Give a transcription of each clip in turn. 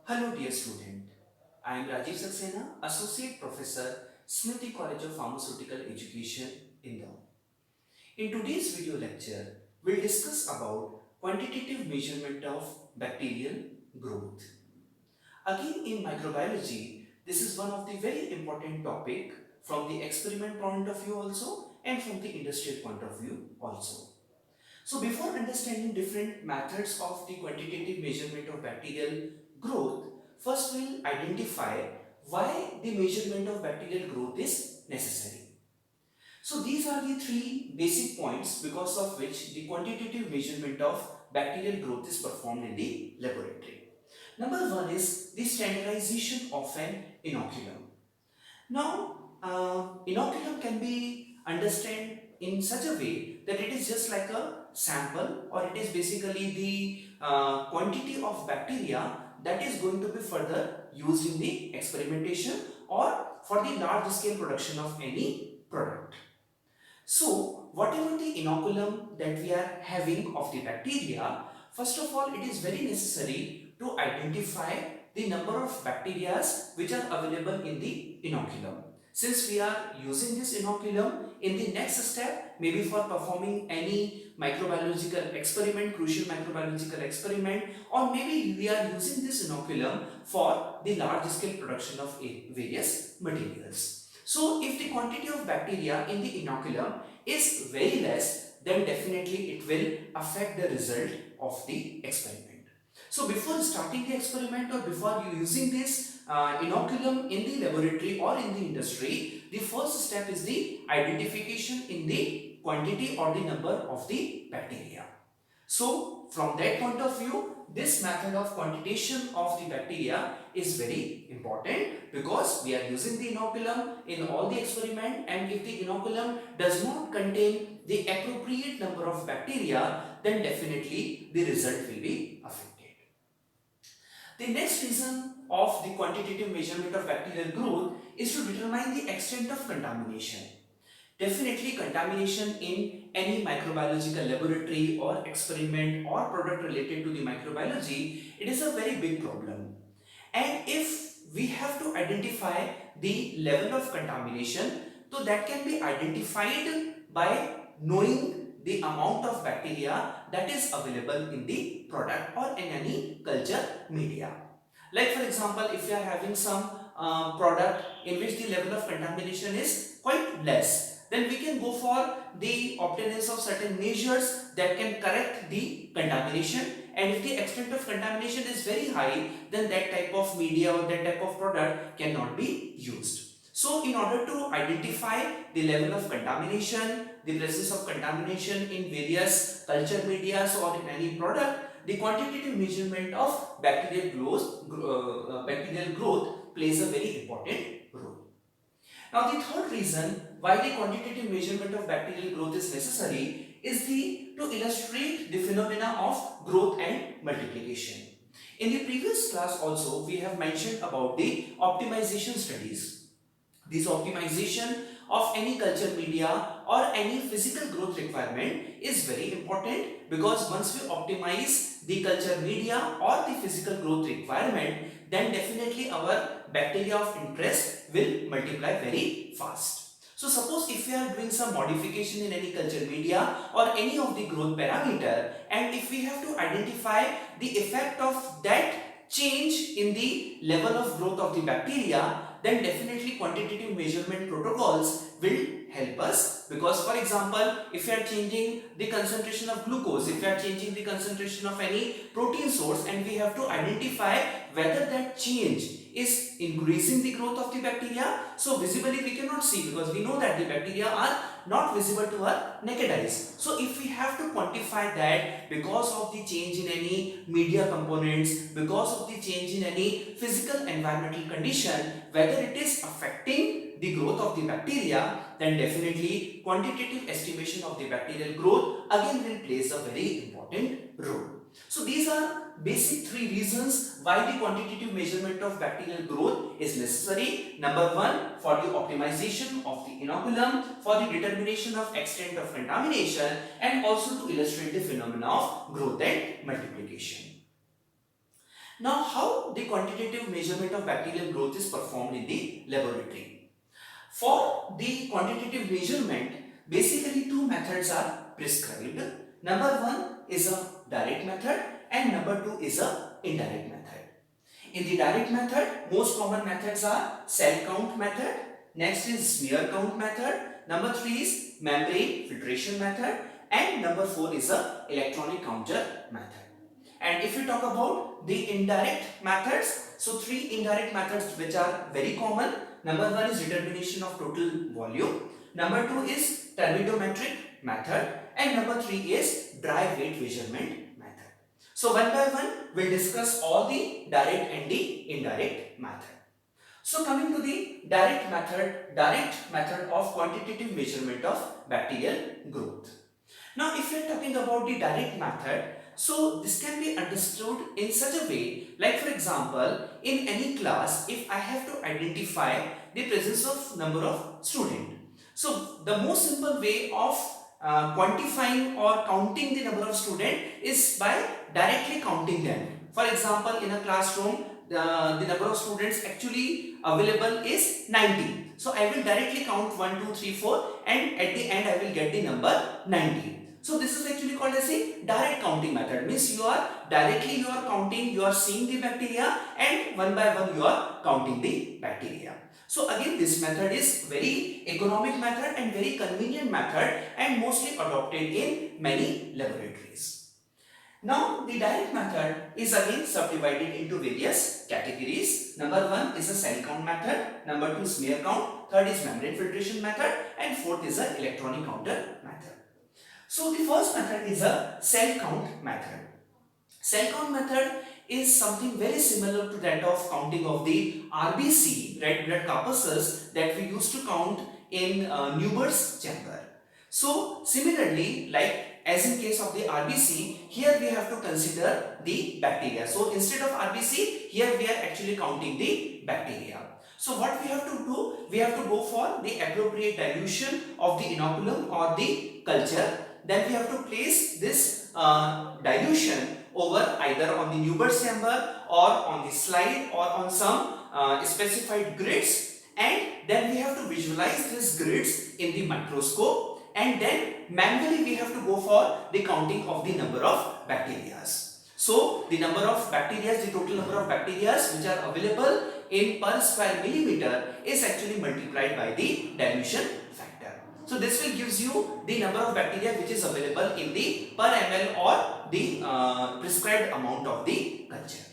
Hello dear student, I am Rajiv Saxena, Associate Professor, Smriti College of Pharmaceutical Education, Indore. In today's video lecture, we'll discuss about quantitative measurement of bacterial growth. Again in microbiology, this is one of the very important topic from the experiment point of view also and from the industrial point of view also. So before understanding different methods of the quantitative measurement of bacterial growth, first we'll identify why the measurement of bacterial growth is necessary. So these are the three basic points because of which the quantitative measurement of bacterial growth is performed in the laboratory. Number one is the standardization of an inoculum. Now, inoculum can be understood in such a way that it is just like a sample, or it is basically the quantity of bacteria that is going to be further used in the experimentation or for the large scale production of any product. So, whatever the inoculum that we are having of the bacteria, first of all, it is very necessary to identify the number of bacteria which are available in the inoculum. Since we are using this inoculum in the next step, maybe for performing any microbiological experiment, crucial microbiological experiment, or maybe we are using this inoculum for the large scale production of various materials. So if the quantity of bacteria in the inoculum is very less, then definitely it will affect the result of the experiment. So before starting the experiment or before you using this inoculum in the laboratory or in the industry, the first step is the identification in the quantity or the number of the bacteria. So from that point of view, this method of quantitation of the bacteria is very important because we are using the inoculum in all the experiment, and if the inoculum does not contain the appropriate number of bacteria, then definitely the result will be affected. The next reason of the quantitative measurement of bacterial growth is to determine the extent of contamination. Definitely contamination in any microbiological laboratory or experiment or product related to the microbiology, it is a very big problem. And if we have to identify the level of contamination, so that can be identified by knowing the amount of bacteria that is available in the product or in any culture media. Like for example, if you are having some product in which the level of contamination is quite less, then we can go for the obtainance of certain measures that can correct the contamination, and if the extent of contamination is very high, then that type of media or that type of product cannot be used. So in order to identify the level of contamination, the presence of contamination in various culture medias or in any product, the quantitative measurement of bacterial growth plays a very important role. Now the third reason why the quantitative measurement of bacterial growth is necessary is to illustrate the phenomena of growth and multiplication. In the previous class also we have mentioned about the optimization studies. This optimization of any culture media or any physical growth requirement is very important because once we optimize the culture media or the physical growth requirement, then definitely our bacteria of interest will multiply very fast. So suppose if we are doing some modification in any culture media or any of the growth parameter, and if we have to identify the effect of that change in the level of growth of the bacteria, then definitely quantitative measurement protocols will help us, because for example, if you are changing the concentration of glucose, if you are changing the concentration of any protein source, and we have to identify whether that change is increasing the growth of the bacteria, so visibly we cannot see because we know that the bacteria are not visible to our naked eyes. So if we have to quantify that because of the change in any media components, because of the change in any physical environmental condition, whether it is affecting the growth of the bacteria, then definitely quantitative estimation of the bacterial growth again will plays a very important role. So these are basic three reasons why the quantitative measurement of bacterial growth is necessary. Number one, for the optimization of the inoculum, for the determination of extent of contamination, and also to illustrate the phenomena of growth and multiplication. Now, how the quantitative measurement of bacterial growth is performed in the laboratory? For the quantitative measurement, basically two methods are prescribed. Number one is a direct method and number two is a indirect method. In the direct method, most common methods are cell count method, next is smear count method, number 3 is membrane filtration method, and number 4 is a electronic counter method. And if we talk about the indirect methods, so three indirect methods which are very common. Number 1 is determination of total volume, number 2 is turbidometric method, and number 3 is dry weight measurement. So one by one, we'll discuss all the direct and the indirect method. So coming to the direct method of quantitative measurement of bacterial growth. Now if we are talking about the direct method, so this can be understood in such a way, like for example, in any class, if I have to identify the presence of number of students. So the most simple way of quantifying or counting the number of students is by directly counting them. For example, in a classroom, the number of students actually available is 90. So I will directly count 1, 2, 3, 4 and at the end I will get the number 90. So this is actually called as a direct counting method. Means you are counting, you are seeing the bacteria and one by one you are counting the bacteria. So again, this method is very economic method and very convenient method and mostly adopted in many laboratories. Now the direct method is again subdivided into various categories. Number 1 is a cell count method, number 2 smear count, third is membrane filtration method and fourth is a electronic counter method. So the first method is a cell count method. Cell count method is something very similar to that of counting of the RBC, red blood corpuscles, that we used to count in Newbert's chamber. So similarly, like as in case of the RBC, here we have to consider the bacteria. So instead of RBC, here we are actually counting the bacteria. So what we have to do, we have to go for the appropriate dilution of the inoculum or the culture. Then we have to place this dilution over either on the Newbert's chamber or on the slide or on some specified grids, and then we have to visualize these grids in the microscope, and then manually we have to go for the counting of the number of bacteria. So the number of bacteria, the total number of bacteria which are available in per square millimeter is actually multiplied by the dilution factor. So this will gives you the number of bacteria which is available in the per ml or the prescribed amount of the culture.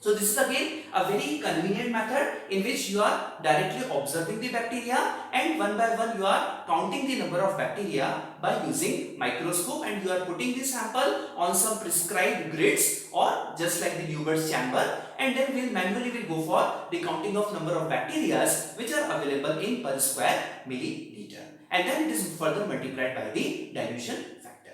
So this is again a very convenient method in which you are directly observing the bacteria and one by one you are counting the number of bacteria by using microscope, and you are putting the sample on some prescribed grids or just like the Newbert's chamber, and then we'll manually go for the counting of number of bacteria which are available in per square milliliter, and then it is further multiplied by the dilution factor.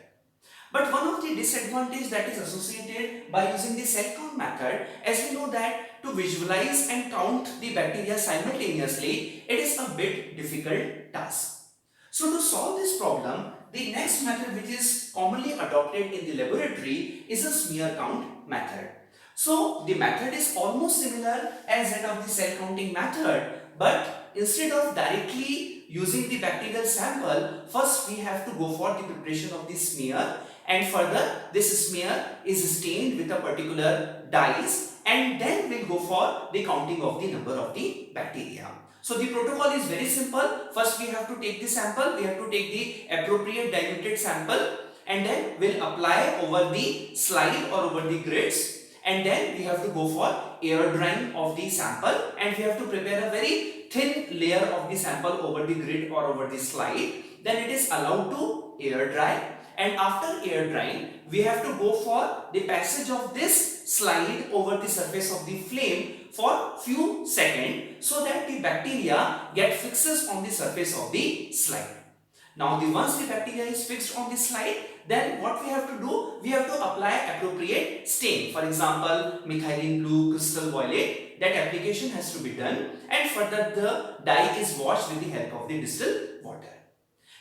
But one of the disadvantages that is associated by using the cell count method, as we know that to visualize and count the bacteria simultaneously, it is a bit difficult task. So to solve this problem, the next method which is commonly adopted in the laboratory is a smear count method. So the method is almost similar as that of the cell counting method, but instead of directly using the bacterial sample, first we have to go for the preparation of the smear, and further this smear is stained with a particular dyes, and then we'll go for the counting of the number of the bacteria. So the protocol is very simple. First we have to take the sample, we have to take the appropriate diluted sample, and then we'll apply over the slide or over the grids, and then we have to go for air drying of the sample, and we have to prepare a very thin layer of the sample over the grid or over the slide. Then it is allowed to air dry, and after air drying we have to go for the passage of this slide over the surface of the flame for few seconds so that the bacteria get fixes on the surface of the slide. Now once the bacteria is fixed on the slide, then what we have to do, we have to apply appropriate stain. For example, methylene blue, crystal violet, that application has to be done, and further the dye is washed with the help of the distilled water.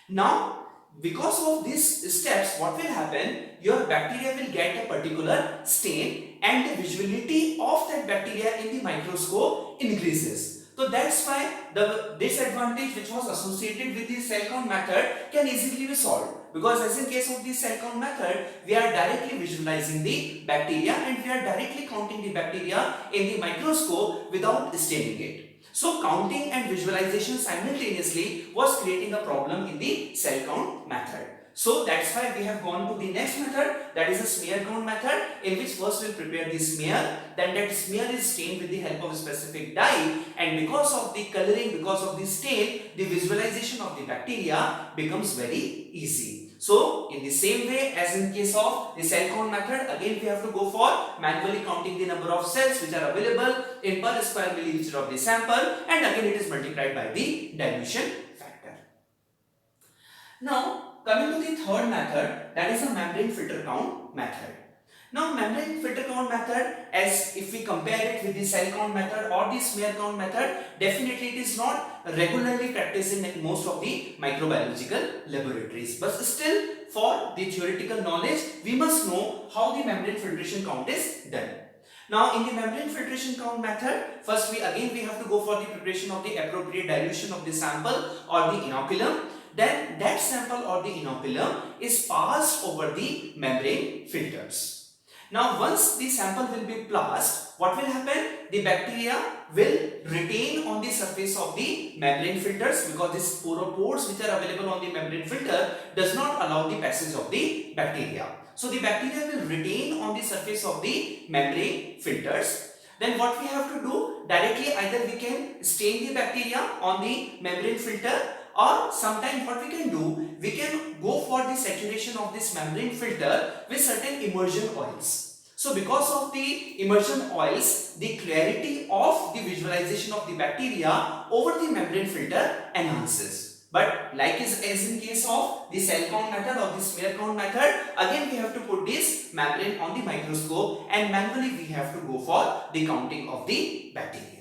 Now because of these steps, what will happen, your bacteria will get a particular stain, and the visibility of that bacteria in the microscope increases. So that's why the disadvantage which was associated with the cell count method can easily be solved, because as in case of the cell count method, we are directly visualizing the bacteria and we are directly counting the bacteria in the microscope without staining it. So counting and visualization simultaneously was creating a problem in the cell count method. So that's why we have gone to the next method, that is a smear count method, in which first we'll prepare the smear, then that smear is stained with the help of a specific dye, and because of the coloring, because of the stain, the visualization of the bacteria becomes very easy. So in the same way as in case of the cell count method, again we have to go for manually counting the number of cells which are available in per square milliliter of the sample, and again it is multiplied by the dilution factor. Now coming to the third method, that is a membrane filter count method. Now membrane filter count method, as if we compare it with the cell count method or the smear count method, definitely it is not regularly practiced in most of the microbiological laboratories. But still, for the theoretical knowledge, we must know how the membrane filtration count is done. Now in the membrane filtration count method, first we have to go for the preparation of the appropriate dilution of the sample or the inoculum. Then that sample or the inoculum is passed over the membrane filters. Now once the sample will be passed, what will happen? The bacteria will retain on the surface of the membrane filters, because these pores which are available on the membrane filter does not allow the passage of the bacteria. So the bacteria will retain on the surface of the membrane filters. Then what we have to do? Directly either we can stain the bacteria on the membrane filter, or sometimes what we can do, we can go for the saturation of this membrane filter with certain immersion oils. So because of the immersion oils, the clarity of the visualization of the bacteria over the membrane filter enhances. But like as in case of the cell count method or the smear count method, again we have to put this membrane on the microscope and manually we have to go for the counting of the bacteria.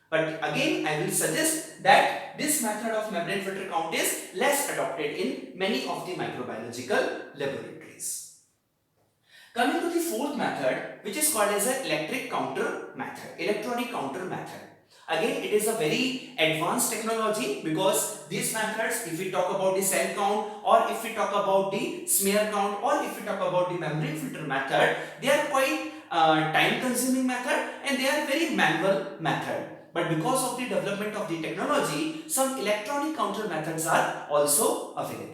But again, I will suggest that this method of membrane filter count is less adopted in many of the microbiological laboratories. Coming to the fourth method, which is called as an electronic counter method. Again, it is a very advanced technology, because these methods, if we talk about the cell count, or if we talk about the smear count, or if we talk about the membrane filter method, they are quite time consuming method and they are very manual method. But because of the development of the technology, some electronic counter methods are also available.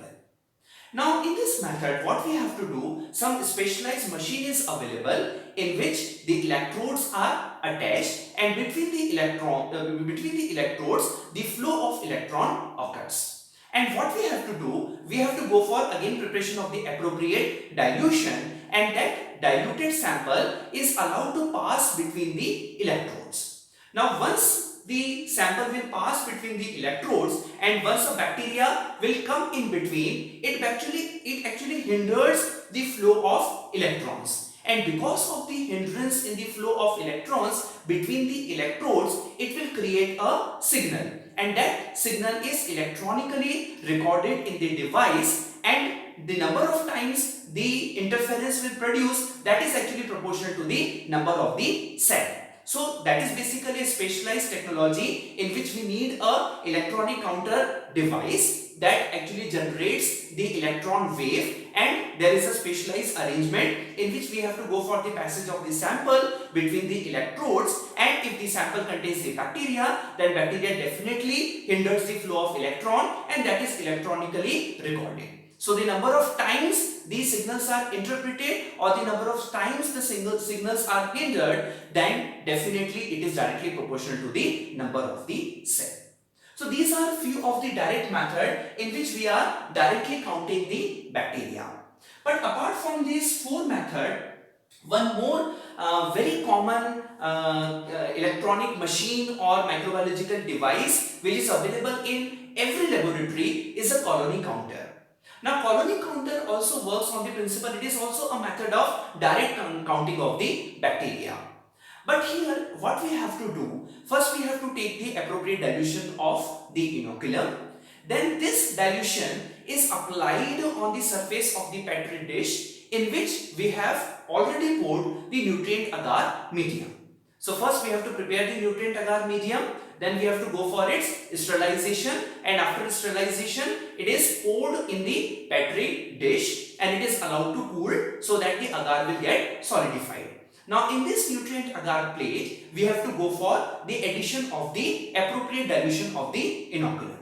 Now in this method, what we have to do, some specialized machine is available in which the electrodes are attached, and between the electrodes, the flow of electron occurs. And what we have to do, we have to go for again preparation of the appropriate dilution, and that diluted sample is allowed to pass between the electrodes. Now once the sample will pass between the electrodes and once a bacteria will come in between, it actually hinders the flow of electrons. And because of the hindrance in the flow of electrons between the electrodes, it will create a signal. And that signal is electronically recorded in the device, and the number of times the interference will produce, that is actually proportional to the number of the cell. So that is basically a specialized technology in which we need a electronic counter device that actually generates the electron wave, and there is a specialized arrangement in which we have to go for the passage of the sample between the electrodes, and if the sample contains the bacteria, then bacteria definitely hinders the flow of electron, and that is electronically recorded. So the number of times these signals are interpreted or the number of times the signals are hindered, then definitely it is directly proportional to the number of the cell. So these are few of the direct method in which we are directly counting the bacteria. But apart from these four methods, one more very common electronic machine or microbiological device which is available in every laboratory is a colony counter. Now colony counter also works on the principle, it is also a method of direct counting of the bacteria. But here what we have to do, first we have to take the appropriate dilution of the inoculum. Then this dilution is applied on the surface of the petri dish in which we have already poured the nutrient agar medium. So first we have to prepare the nutrient agar medium, then we have to go for its sterilization, and after sterilization it is poured in the petri dish and it is allowed to cool so that the agar will get solidified. Now in this nutrient agar plate we have to go for the addition of the appropriate dilution of the inoculant.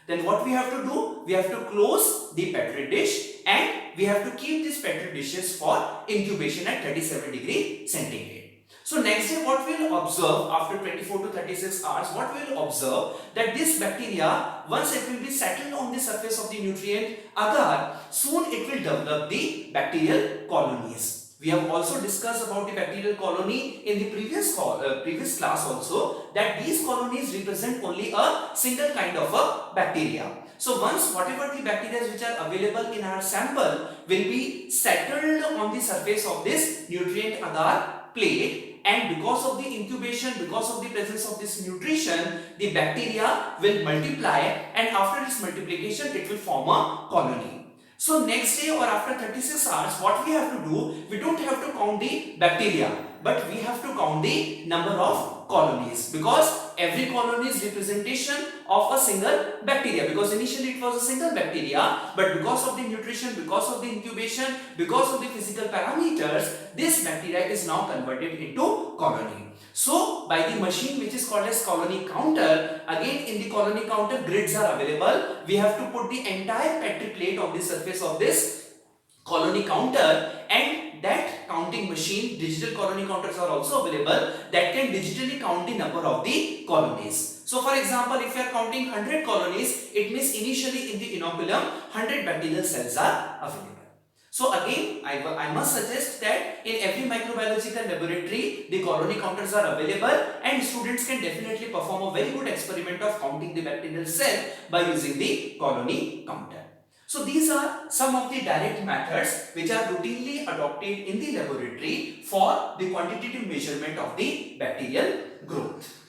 Then what we have to do, we have to close the petri dish and we have to keep these petri dishes for incubation at 37 degree centigrade. So next day what we will observe after 24 to 36 hours, what we will observe that this bacteria, once it will be settled on the surface of the nutrient agar, soon it will develop the bacterial colonies. We have also discussed about the bacterial colony in the previous class also, that these colonies represent only a single kind of a bacteria. So once whatever the bacteria which are available in our sample will be settled on the surface of this nutrient agar plate, and because of the incubation, because of the presence of this nutrition, the bacteria will multiply, and after its multiplication it will form a colony. So next day or after 36 hours, what we have to do, we don't have to count the bacteria, but we have to count the number of colonies, because every colony is representation of a single bacteria, because initially it was a single bacteria, but because of the nutrition, because of the incubation, because of the physical parameters, this bacteria is now converted into colony. So by the machine which is called as colony counter, again in the colony counter grids are available. We have to put the entire petri plate on the surface of this colony counter, and that counting machine, digital colony counters are also available, that can digitally count the number of the colonies. So for example, if you are counting 100 colonies, it means initially in the inoculum 100 bacterial cells are available. So again, I must suggest that in every microbiological laboratory, the colony counters are available, and students can definitely perform a very good experiment of counting the bacterial cell by using the colony counter. So these are some of the direct methods which are routinely adopted in the laboratory for the quantitative measurement of the bacterial growth.